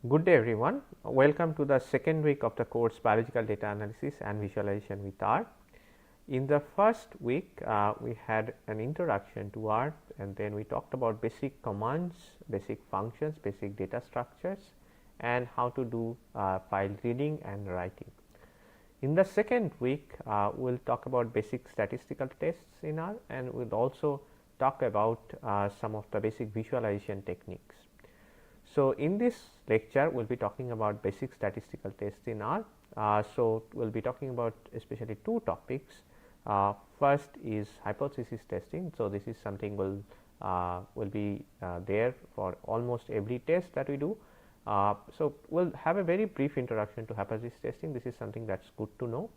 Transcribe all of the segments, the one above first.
Good day everyone, welcome to the second week of the course Biological Data Analysis and Visualization with R. In the first week, we had an introduction to R, and then we talked about basic commands, basic functions, basic data structures, and how to do file reading and writing. In the second week, we will talk about basic statistical tests in R, and we will also talk about some of the basic visualization techniques. So, in this lecture we will be talking about basic statistical tests in R. So, we will be talking about especially two topics. First is hypothesis testing. So, this is something will be there for almost every test that we do. So, we will have a very brief introduction to hypothesis testing. This is something that is good to know,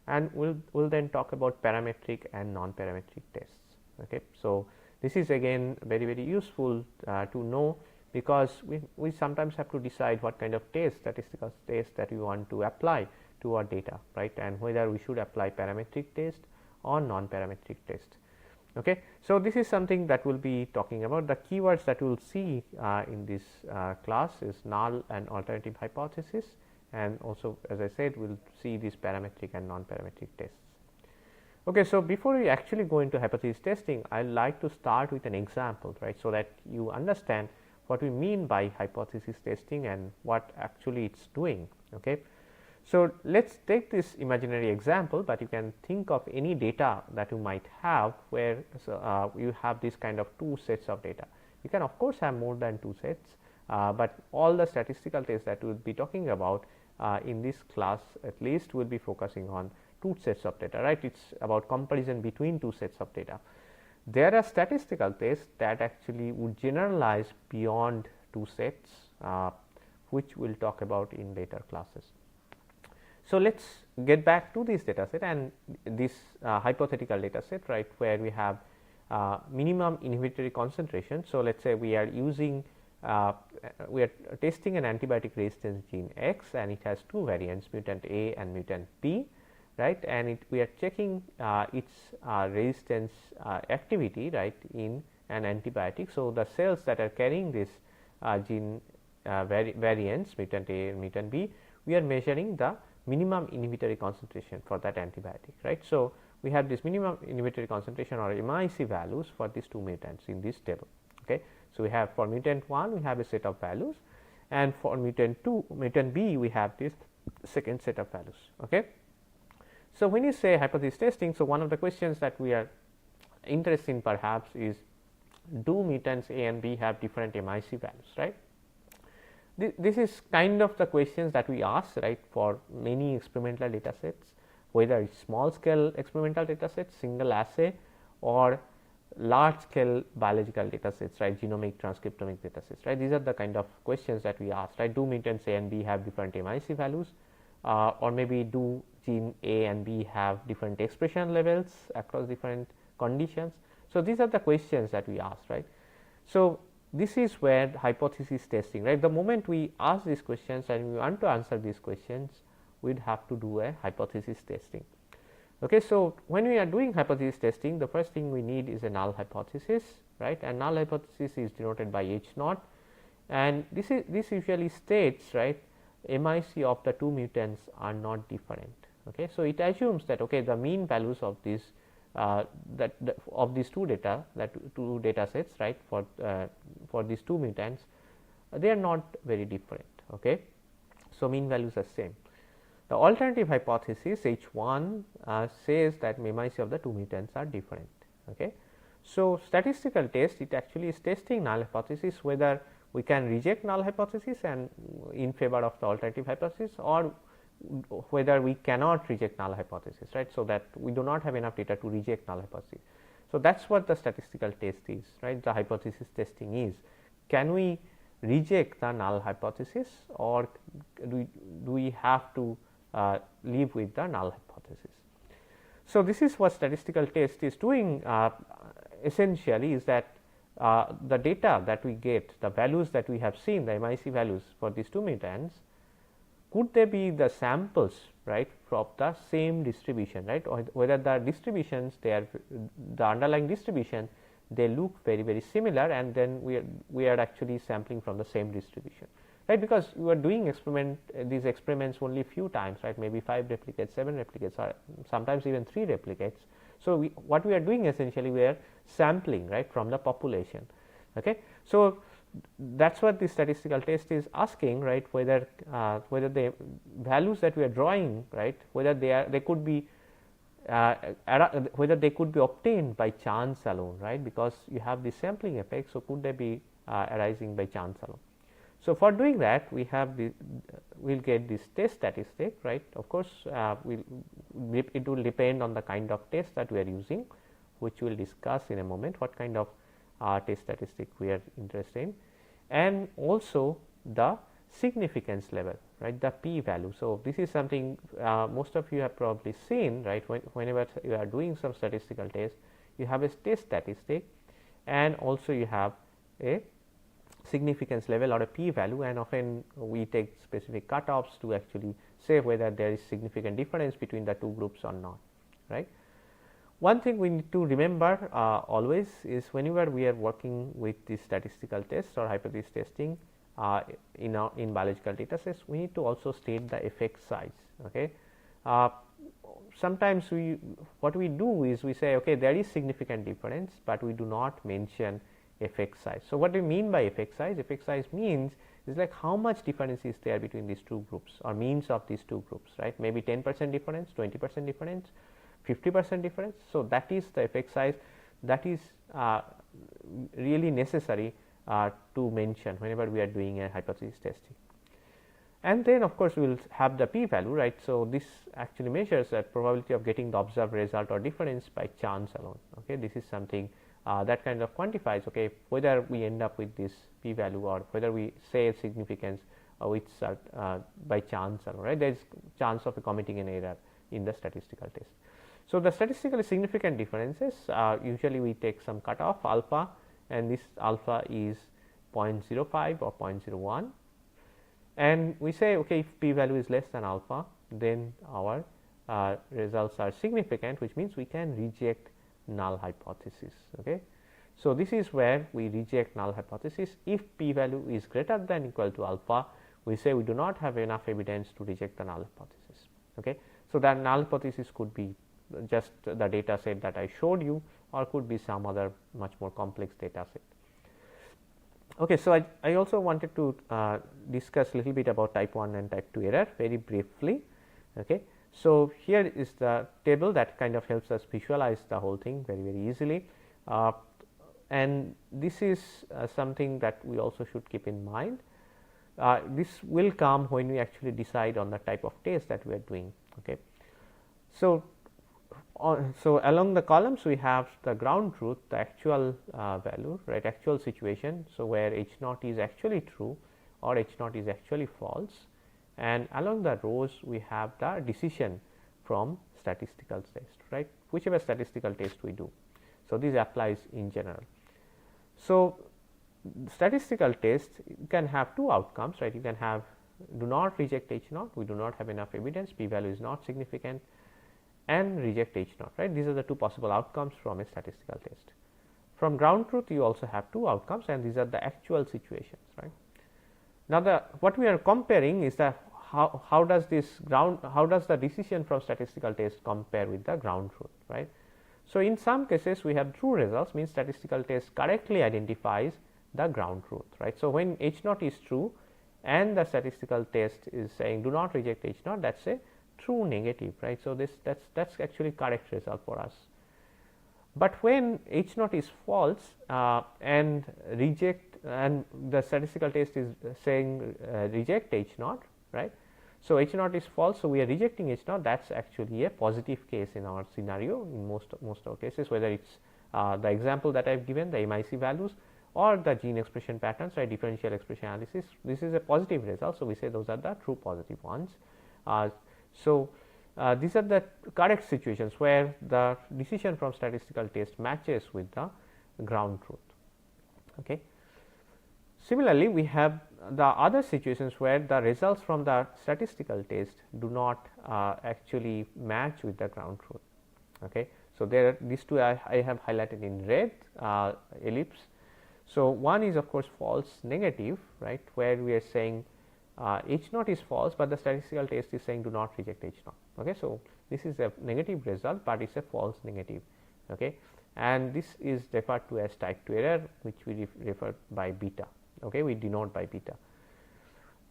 and we will then talk about parametric and non-parametric tests. Okay. So, this is again very useful to know, because we sometimes have to decide what kind of statistical test that we want to apply to our data, right, and whether we should apply parametric test or non-parametric test. Okay. So, this is something that we will be talking about. The keywords that we will see in this class is null and alternative hypothesis, and also, as I said, we will see these parametric and non-parametric tests. Okay, so, before we actually go into hypothesis testing, I would like to start with an example, right, so that you understand what we mean by hypothesis testing and what actually it is doing. Okay. So, let us take this imaginary example, but you can think of any data that you might have where you have this kind of two sets of data. You can of course have more than two sets, but all the statistical tests that we will be talking about in this class at least will be focusing on two sets of data, right. It is about comparison between two sets of data. There are statistical tests that actually would generalize beyond two sets, which we will talk about in later classes. So, let us get back to this data set and this hypothetical data set, right, where we have minimum inhibitory concentration. So, let us say we are using we are testing an antibiotic resistance gene X, and it has two variants, mutant A and mutant B, right, and we are checking its resistance activity, right, in an antibiotic. So, the cells that are carrying this gene variants, mutant A and mutant B, we are measuring the minimum inhibitory concentration for that antibiotic, right. So, we have this minimum inhibitory concentration or MIC values for these two mutants in this table. Okay. So, we have for mutant 1 we have a set of values, and for mutant B we have this second set of values. Okay. So, when you say hypothesis testing, so one of the questions that we are interested in perhaps is, do mutants A and B have different MIC values, right. This is kind of the questions that we ask, right, for many experimental data sets, whether it is small scale experimental data sets, single assay, or large scale biological data sets, right, genomic transcriptomic data sets, right. These are the kind of questions that we ask, right. Do mutants A and B have different MIC values, or maybe do gene A and B have different expression levels across different conditions. So, these are the questions that we ask, right. So, this is where hypothesis testing, right, the moment we ask these questions and we want to answer these questions, we would have to do a hypothesis testing. Okay. So, when we are doing hypothesis testing, the first thing we need is a null hypothesis, right, and null hypothesis is denoted by H naught, and this usually states, right, MIC of the two mutants are not different. Okay. So, it assumes that the mean values of these of these two data sets, right, for these two mutants, they are not very different. Okay. So, mean values are same. The alternative hypothesis H1 says that MIC of the two mutants are different. Okay. So, statistical test, it actually is testing null hypothesis, whether we can reject null hypothesis and in favor of the alternative hypothesis, or whether we cannot reject null hypothesis, right. So, that we do not have enough data to reject null hypothesis. So, that is what the statistical test is, right. The hypothesis testing is, can we reject the null hypothesis, or do we have to live with the null hypothesis. So, this is what statistical test is doing essentially, is that the data that we get, the values that we have seen, the MIC values for these two mutants, could they be the samples, right, from the same distribution, right, or whether the distributions, they are the underlying distribution, they look very similar, and then we are actually sampling from the same distribution. right, because you are doing these experiments only few times, right, maybe 5 replicates, 7 replicates, or sometimes even 3 replicates. So, what we are doing essentially, we are sampling, right, from the population. Okay. So, that is what the statistical test is asking, right, whether the values that we are drawing, right, whether they could be whether they could be obtained by chance alone, right, because you have the sampling effect. So, could they be arising by chance alone. So, for doing that, we have we will get this test statistic, right. Of course, it will depend on the kind of test that we are using, which we will discuss in a moment, what kind of test statistic we are interested in, and also the significance level, right, the p value. So, this is something most of you have probably seen, right, whenever you are doing some statistical test, you have a test statistic and also you have a significance level or a p value, and often we take specific cutoffs to actually say whether there is significant difference between the two groups or not, right. One thing we need to remember always is whenever we are working with the statistical tests or hypothesis testing in biological data sets, we need to also state the effect size. Okay. Sometimes what we do is we say, okay, there is significant difference, but we do not mention effect size. So, what do we mean by effect size? Effect size means is like how much difference is there between these two groups or means of these two groups, right? Maybe 10% difference, 20% difference, 50% difference. So, that is the effect size that is really necessary to mention whenever we are doing a hypothesis testing. And then of course, we will have the p value, right. So, this actually measures the probability of getting the observed result or difference by chance alone. Okay. This is something that kind of quantifies, okay, whether we end up with this p value or whether we say significance which by chance alone, right. There is chance of committing an error in the statistical test. So, the statistically significant differences usually we take some cutoff alpha, and this alpha is 0.05 or 0.01, and we say, okay, if p value is less than alpha, then our results are significant, which means we can reject null hypothesis. Okay. So, this is where we reject null hypothesis. If p value is greater than or equal to alpha, we say we do not have enough evidence to reject the null hypothesis. Okay. So, that null hypothesis could be just the data set that I showed you, or could be some other much more complex data set. Okay. So, I also wanted to discuss a little bit about type 1 and type 2 error very briefly. Okay. So, here is the table that kind of helps us visualize the whole thing very easily, and this is something that we also should keep in mind. This will come when we actually decide on the type of test that we are doing. Okay. So, along the columns we have the ground truth, the actual value, right, actual situation. So, where H naught is actually true or H naught is actually false, and along the rows we have the decision from statistical test, right, whichever statistical test we do. So, this applies in general. So, statistical test can have two outcomes, right. You can have do not reject H naught, we do not have enough evidence, p value is not significant, and reject H naught, right. These are the two possible outcomes from a statistical test. From ground truth you also have two outcomes, and these are the actual situations, right. Now, what we are comparing is that how does the decision from statistical test compare with the ground truth, right. So, in some cases we have true results, means statistical test correctly identifies the ground truth, right. So, when H naught is true and the statistical test is saying do not reject H naught, that is a true negative, right. So, that's actually correct result for us. But when H naught is false and the statistical test is saying reject H naught, right. So, H naught is false, so we are rejecting H naught, that is actually a positive case in our scenario in most of cases, whether it is the example that I have given, the MIC values, or the gene expression patterns, right, differential expression analysis. This is a positive result. So, we say those are the true positive ones. So, these are the correct situations where the decision from statistical test matches with the ground truth. Okay. Similarly, we have the other situations where the results from the statistical test do not actually match with the ground truth. Okay. So, there are these two I have highlighted in red ellipse. So, one is of course false negative, right, where we are saying H naught is false, but the statistical test is saying do not reject H naught. Okay. So, this is a negative result, but it is a false negative, okay. And this is referred to as type 2 error, which we refer by beta, okay. We denote by beta.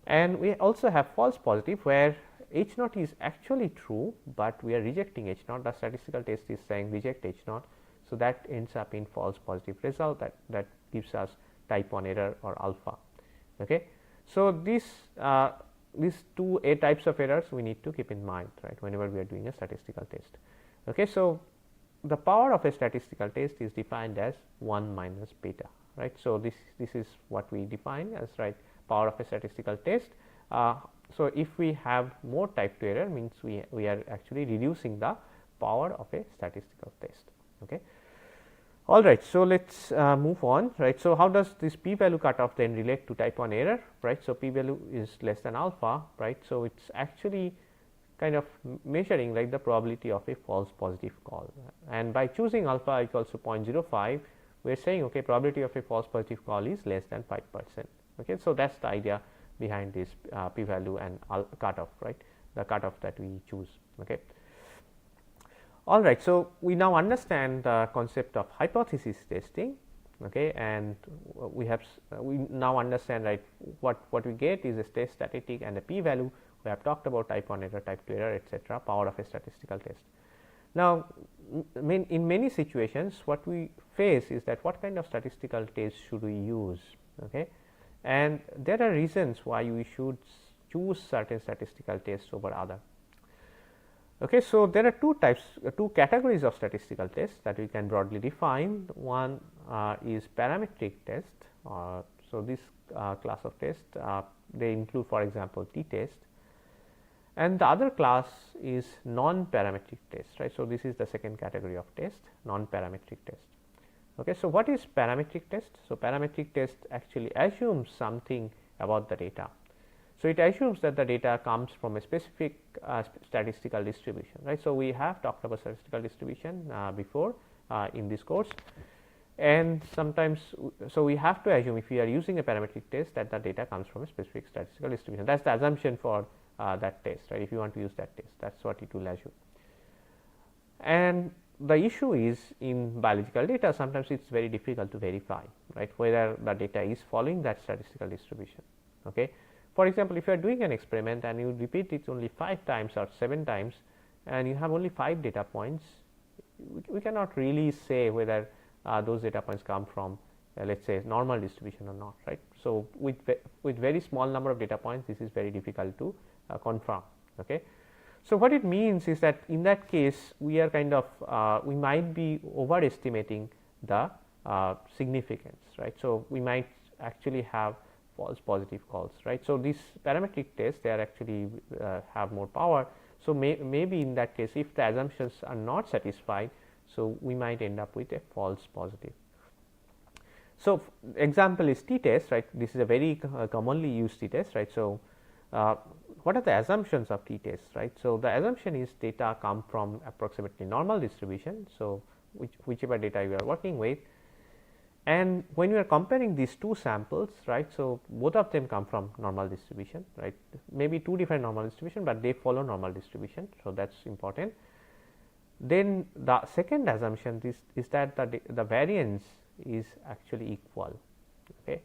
And we also have false positive, where H naught is actually true, but we are rejecting H naught. The statistical test is saying reject H naught. So, that ends up in false positive result, that gives us type 1 error or alpha. Okay. So, these two types of errors we need to keep in mind, right, whenever we are doing a statistical test. Okay. So, the power of a statistical test is defined as 1 minus beta, right. So, this is what we define as, right, power of a statistical test. So, if we have more type 2 error, means we are actually reducing the power of a statistical test. Okay. All right. So, let us move on, right. So, how does this p value cutoff then relate to type 1 error, right. So, p value is less than alpha, right. So, it is actually kind of measuring like the probability of a false positive call, and by choosing alpha equals to 0.05, we are saying, okay, probability of a false positive call is less than 5%. Okay. So, that is the idea behind this p value and cutoff, right, the cutoff that we choose. Okay. All right. So, we now understand the concept of hypothesis testing, okay, and we now understand, right, what we get is a test statistic and a p value. We have talked about type 1 error, type 2 error, etc., power of a statistical test. Now, in many situations what we face is that what kind of statistical test should we use, okay, and there are reasons why we should choose certain statistical tests over other. Okay. So, there are two categories of statistical tests that we can broadly define. One is parametric test. So, this class of test they include, for example, t-test, and the other class is non-parametric test, right. So, this is the second category of test, non-parametric test. Okay. So, what is parametric test? So, parametric test actually assumes something about the data. So, it assumes that the data comes from a specific statistical distribution, right. So, we have talked about statistical distribution before in this course, and sometimes, so we have to assume if we are using a parametric test that the data comes from a specific statistical distribution. That is the assumption for that test, right. If you want to use that test, that is what it will assume. And the issue is in biological data, sometimes it is very difficult to verify, right, whether the data is following that statistical distribution. Okay. For example, if you are doing an experiment and you repeat it only 5 times or 7 times and you have only 5 data points, we cannot really say whether those data points come from let us say normal distribution or not, right. So, with very small number of data points, this is very difficult to confirm. Okay. So, what it means is that in that case we are kind of we might be overestimating the significance, right. So, we might actually have false positive calls, right. So, these parametric tests, they are actually have more power. So, maybe in that case, if the assumptions are not satisfied, so we might end up with a false positive. So, example is t-test, right. This is a very commonly used t-test, right. So, what are the assumptions of t-test, right. So, the assumption is data come from approximately normal distribution. So, whichever data you are working with, and when you are comparing these two samples, right. So, both of them come from normal distribution, right, maybe two different normal distribution, but they follow normal distribution. So, that is important. Then the second assumption is that the variance is actually equal, okay,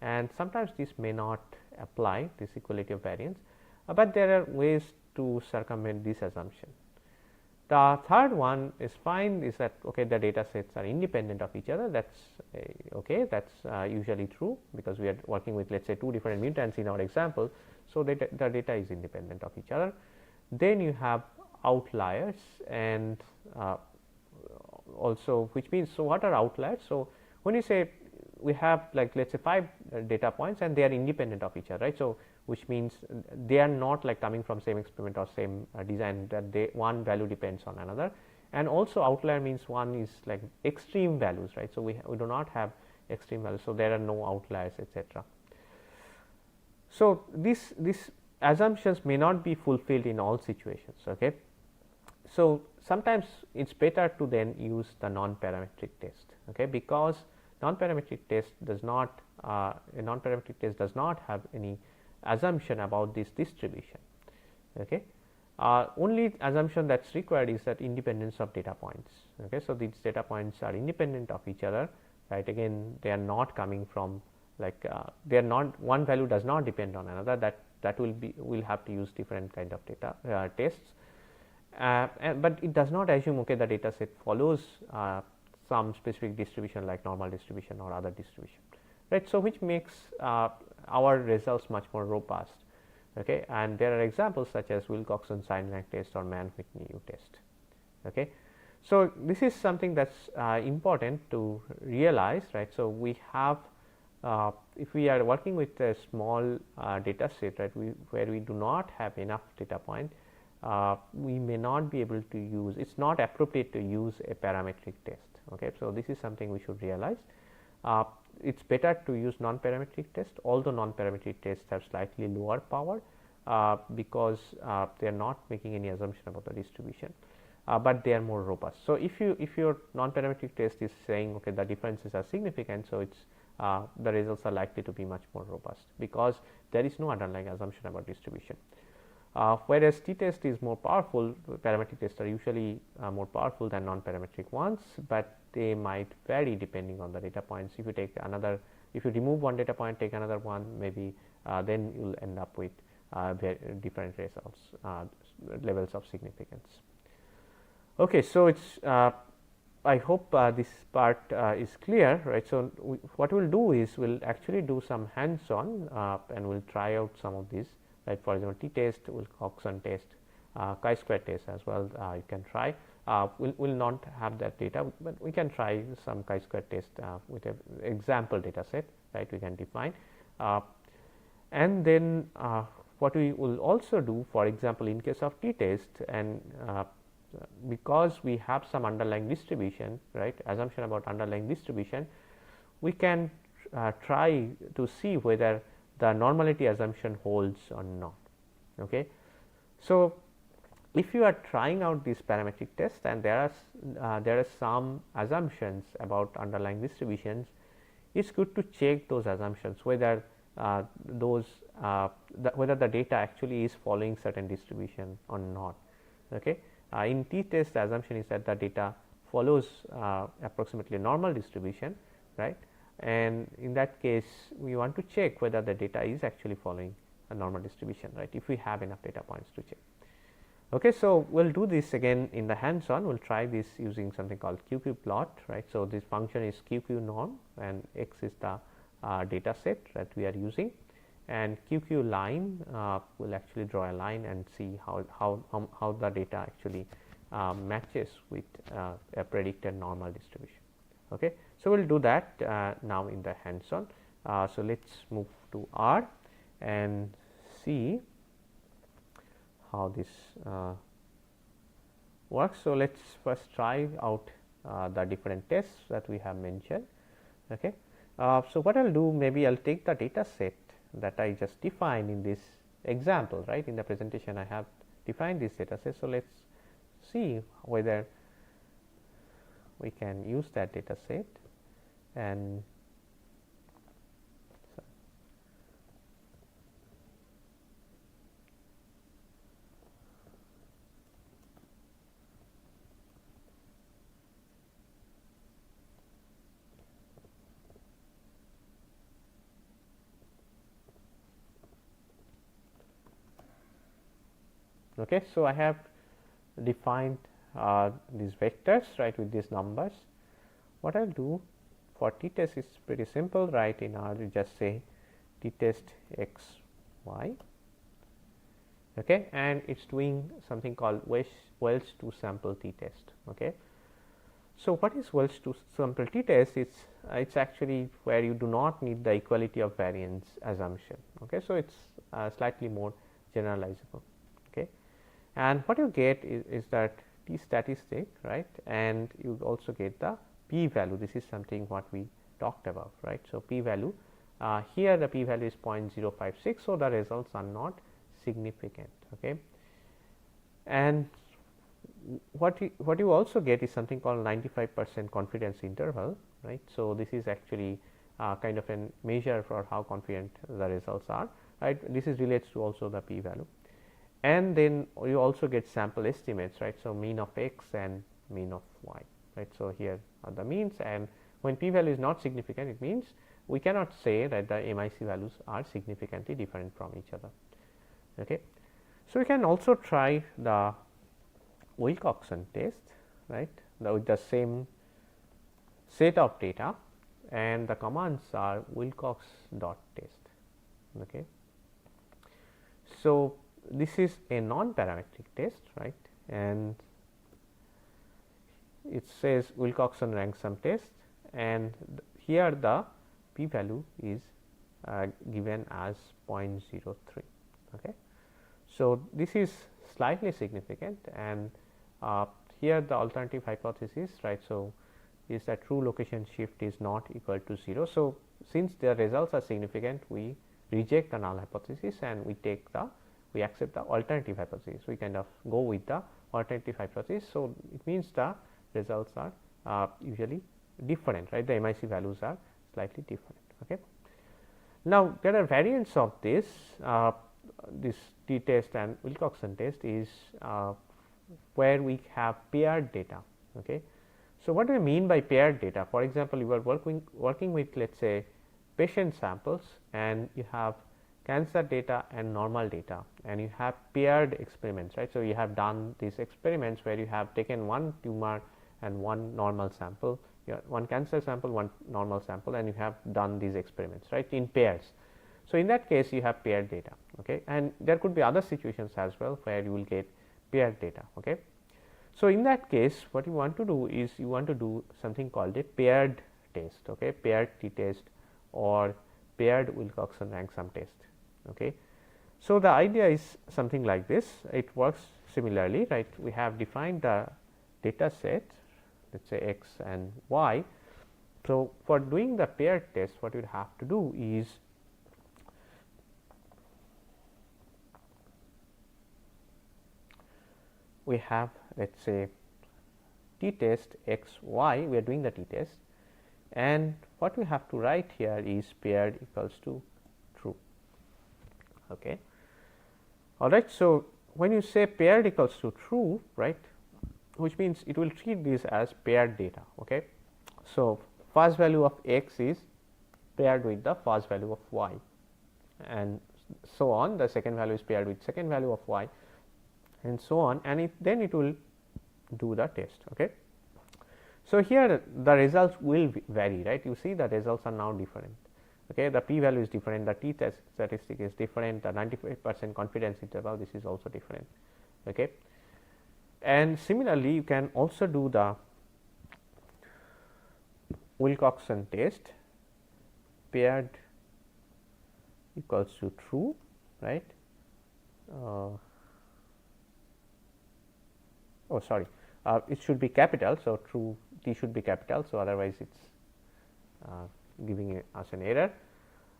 and sometimes this may not apply, this equality of variance, but there are ways to circumvent this assumption. The third one is fine, is that okay, the data sets are independent of each other. That is okay, that is usually true, because we are working with, let us say, 2 different mutants in our example. So, the data is independent of each other. Then you have outliers, and also, which means, so what are outliers? So, when you say we have like let us say 5 data points and they are independent of each other, right. So, which means they are not like coming from same experiment or same design, that one value depends on another. And also outlier means one is like extreme values, right. So, we do not have extreme values. So, there are no outliers, etc. So, these assumptions may not be fulfilled in all situations. Okay. So, sometimes it is better to then use the non-parametric test, okay, because non-parametric test does not a non-parametric test does not have any assumption about this distribution. Okay. Only assumption that is required is that independence of data points. Okay. So, these data points are independent of each other, right. Again, they are not coming from like they are not, one value does not depend on another, that will have to use different kind of data tests. But it does not assume okay the data set follows some specific distribution like normal distribution or other distribution, right. So, which makes our results much more robust. Okay. And there are examples such as Wilcoxon-Steinbach test or Mann-Whitney test. Okay. So, this is something that is important to realize, right. So, we have if we are working with a small data set, right, where we do not have enough data point, we may not be able to use, it is not appropriate to use a parametric test. Okay. So, this is something we should realize. It is better to use non-parametric test, although non-parametric tests have slightly lower power because they are not making any assumption about the distribution, but they are more robust. So, if your non-parametric test is saying okay the differences are significant, so it's the results are likely to be much more robust because there is no underlying assumption about distribution. Whereas t-test is more powerful, parametric tests are usually more powerful than non-parametric ones, but they might vary depending on the data points. If you take another, if you remove one data point, take another one, maybe then you will end up with different results, levels of significance. Okay, so it's I hope this part is clear, right. So, what we will do is we will actually do some hands on and we will try out some of these, right. For example, t-test, Wilcoxon test, chi-square test as well, you can try. We will not have that data, but we can try some chi-square test with an example data set, right, we can define. And then what we will also do, for example, in case of t-test, and because we have some underlying distribution, right, assumption about underlying distribution, we can try to see whether the normality assumption holds or not. Okay. So, if you are trying out this parametric test and there are some assumptions about underlying distributions, it is good to check those assumptions whether whether the data actually is following certain distribution or not. Okay. In t-test, the assumption is that the data follows approximately normal distribution, right, and in that case we want to check whether the data is actually following a normal distribution, right, if we have enough data points to check. Okay, so we will do this again in the hands on. We will try this using something called QQ plot, right. So, this function is QQ norm and x is the data set that we are using, and QQ line will actually draw a line and see how the data actually matches with a predicted normal distribution. Okay. So, we will do that now in the hands on. So, let us move to R and see how this works. So, let us first try out the different tests that we have mentioned. Okay. So, what I will do, maybe I will take the data set that I just defined in this example, right. In the presentation I have defined this data set. So, let us see whether we can use that data set and okay. So, I have defined these vectors, right, with these numbers. What I will do for t-test is pretty simple, right. In R we just say t-test x y, okay, and it is doing something called Welch 2 sample t-test. Okay. So, what is Welch 2 sample t-test? It's actually where you do not need the equality of variance assumption. Okay. So, it's slightly more generalizable. Okay. And what you get is that t statistic, right, and you also get the p value. This is something what we talked about, right. So, p value here the p value is 0.056. So, the results are not significant. Okay. And what you also get is something called 95% confidence interval, right. So, this is actually kind of a measure for how confident the results are. right. This is relates to also the p value, and then you also get sample estimates, right. So, mean of x and mean of y, right. So, here are the means, and when p value is not significant, it means we cannot say that the MIC values are significantly different from each other. Okay. So, we can also try the Wilcoxon test, right, with the same set of data, and the commands are Wilcox dot test. Okay. So, this is a non-parametric test, right, and it says Wilcoxon rank sum test, and here the p value is given as 0.03. Okay. So, this is slightly significant, and here the alternative hypothesis, right. So, is that true location shift is not equal to 0. So, since the results are significant, we reject the null hypothesis and we accept the alternative hypothesis. We kind of go with the alternative hypothesis. So, it means the results are usually different, right. The MIC values are slightly different. Okay. Now, there are variants of this t test and Wilcoxon test is where we have paired data. Okay. So, what do I mean by paired data? For example, you are working with, let us say, patient samples, and you have cancer data and normal data, and you have paired experiments, right. So, you have done these experiments where you have taken one tumor and one normal sample, one cancer sample, one normal sample, and you have done these experiments, right, in pairs. So, in that case you have paired data, okay, and there could be other situations as well where you will get paired data. Okay. So, in that case what you want to do is you want to do something called a paired test, okay, paired t test or paired Wilcoxon rank sum test. Okay. So, the idea is something like this, it works similarly, right. We have defined the data set, let us say x and y. So, for doing the paired test, what you have to do is we have, let us say, t test x y, we are doing the t test, and what we have to write here is paired equals to true. Okay. All right. So, when you say paired equals to true, right, which means it will treat this as paired data. Okay. So, first value of x is paired with the first value of y, and so on. The second value is paired with second value of y, and so on, and then it will do the test. Okay. So, here the results will vary, right. You see the results are now different. Okay. The p value is different, the t test statistic is different, the 95% confidence interval, this is also different. Okay. And similarly, you can also do the Wilcoxon test paired equals to true, right. Oh, sorry, it should be capital. So, true t should be capital. So, otherwise it is giving us an error,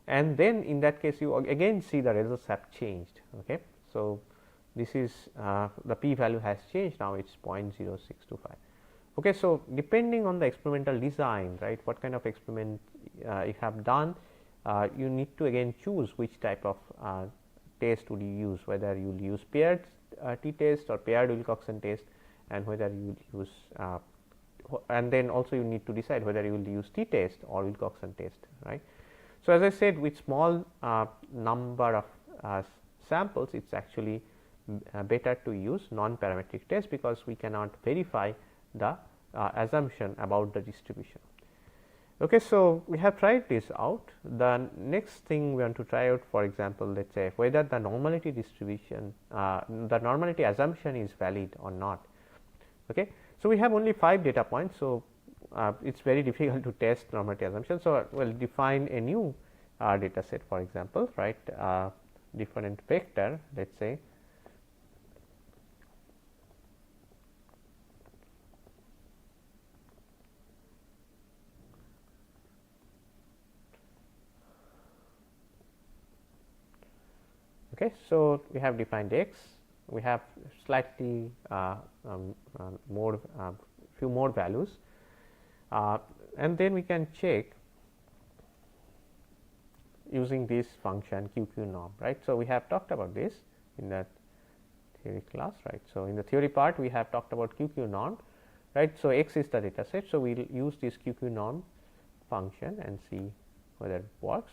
and then in that case you again see the results have changed. Okay. So, this is the p value has changed, now it is 0.0625. Okay. So, depending on the experimental design, right, what kind of experiment you have done, you need to again choose which type of test would you use, whether you will use paired t test or paired Wilcoxon test, and whether you will use and then also you need to decide whether you will use t test or Wilcoxon test, right. So, as I said, with small number of samples, it is actually better to use non-parametric test, because we cannot verify the assumption about the distribution. Okay. So, we have tried this out. The next thing we want to try out, for example, let us say whether the normality distribution, the normality assumption is valid or not. Okay. So, we have only 5 data points. So, it is very difficult to test normality assumption. So, we will define a new data set, for example, right, different vector, let us say okay. So, we have defined x, we have slightly more few more values, and then we can check using this function QQ norm, right. So, we have talked about this in the theory class, right. So, in the theory part we have talked about QQ norm, right. So, X is the data set. So, we will use this QQ norm function and see whether it works.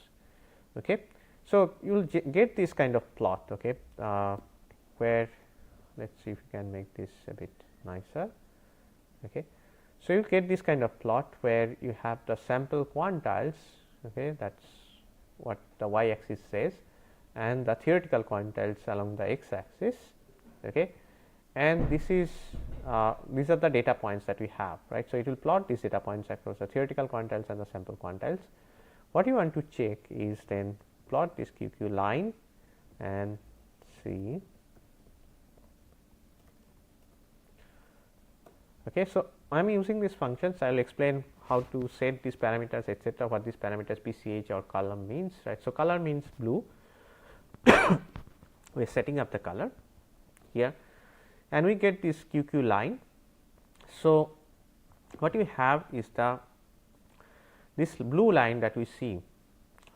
Okay. So, you will get this kind of plot, okay, where let us see if we can make this a bit nicer. Okay. So, you will get this kind of plot where you have the sample quantiles, okay, that is what the y axis says, and the theoretical quantiles along the x axis, okay, and this is these are the data points that we have, right. So, it will plot these data points across the theoretical quantiles and the sample quantiles. What you want to check is then plot this QQ line and see. Okay, so, I am using these functions. I will explain how to set these parameters, etc., what these parameters PCH or column means, right. So, color means blue. We are setting up the color here and we get this QQ line. So, what we have is this blue line that we see.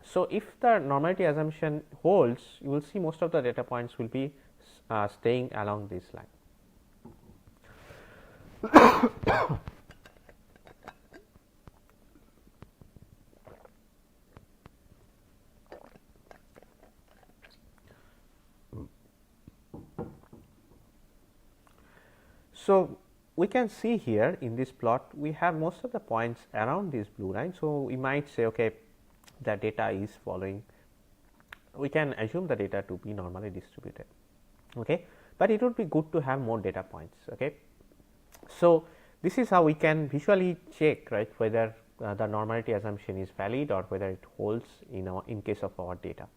So, if the normality assumption holds, you will see most of the data points will be staying along this line. So, we can see here in this plot we have most of the points around this blue line. So, we might say okay, the data is following, we can assume the data to be normally distributed, okay, but it would be good to have more data points. Okay. So, this is how we can visually check, right, whether the normality assumption is valid or whether it holds in case of our data.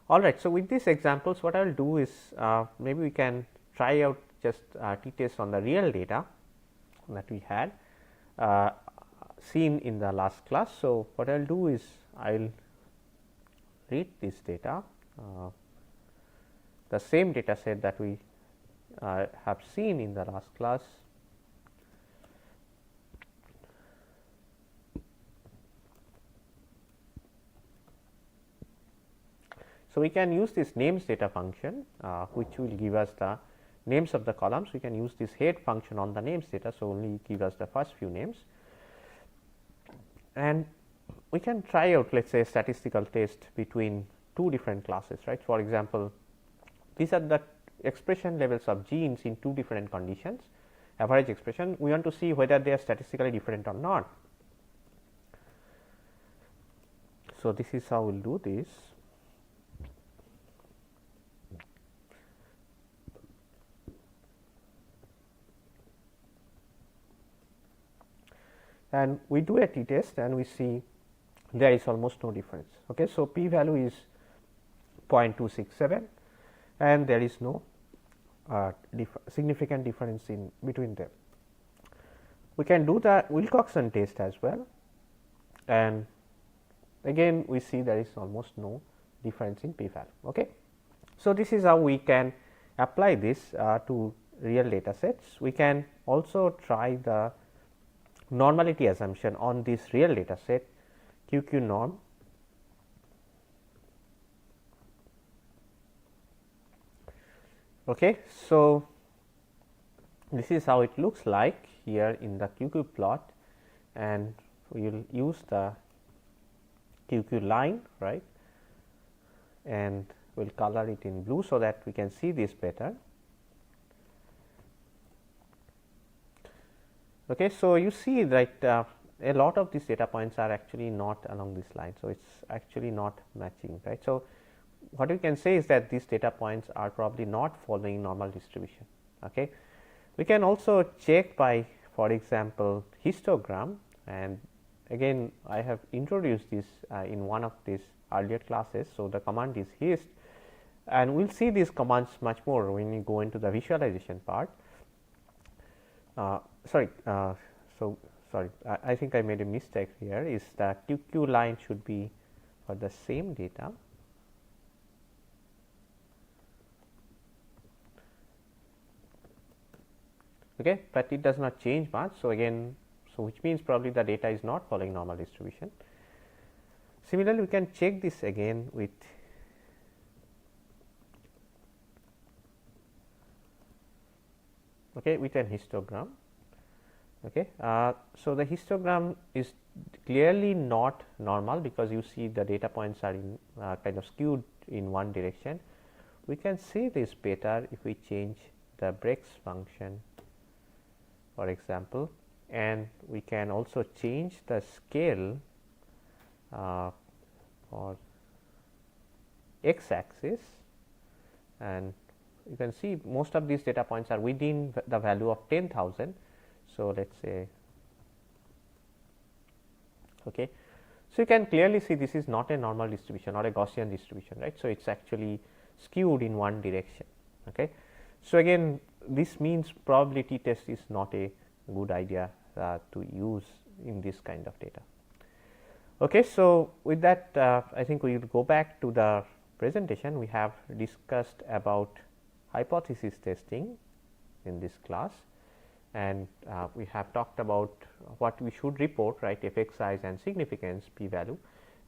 All right. So, with these examples what I will do is maybe we can try out just t-test on the real data that we had seen in the last class. So, what I will do is I will read this data, the same data set that we have seen in the last class. So, we can use this names data function which will give us the names of the columns. We can use this head function on the names data. So, only give us the first few names and we can try out, let us say, a statistical test between two different classes, right. For example, these are the expression levels of genes in two different conditions, average expression. We want to see whether they are statistically different or not. So, this is how we will do this. And we do a t-test and we see there is almost no difference. Okay. So, p value is 0.267 and there is no significant difference in between them. We can do the Wilcoxon test as well and again we see there is almost no difference in p value. Okay. So, this is how we can apply this to real data sets. We can also try the normality assumption on this real data set QQ norm. Okay. So, this is how it looks like here in the QQ plot and we will use the QQ line, right, and we will color it in blue so that we can see this better. Okay. So, you see that a lot of these data points are actually not along this line. So, it is actually not matching, right. So, what we can say is that these data points are probably not following normal distribution. Okay. We can also check by, for example, histogram, and again I have introduced this in one of these earlier classes. So, the command is hist and we will see these commands much more when you go into the visualization part. I think I made a mistake here, is that QQ line should be for the same data. Okay, but it does not change much. So, again, so which means probably the data is not following normal distribution. Similarly, we can check this again with with an histogram. So, the histogram is clearly not normal, because you see the data points are in kind of skewed in one direction. We can see this better if we change the Brex function, for example, and we can also change the scale for x axis, and you can see most of these data points are within the value of 10,000. So, let us say so you can clearly see this is not a normal distribution or a Gaussian distribution, right. So, it is actually skewed in one direction. So, again this means probability test is not a good idea to use in this kind of data. So, with that I think we will go back to the presentation. We have discussed about hypothesis testing in this class, and we have talked about what we should report, right, effect size and significance, p value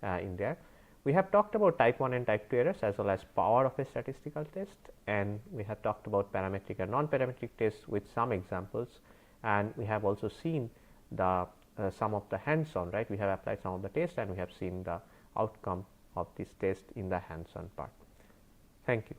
in there. We have talked about type 1 and type 2 errors as well as power of a statistical test, and we have talked about parametric and non-parametric tests with some examples, and we have also seen the some of the hands on, right. We have applied some of the tests and we have seen the outcome of this test in the hands on part. Thank you.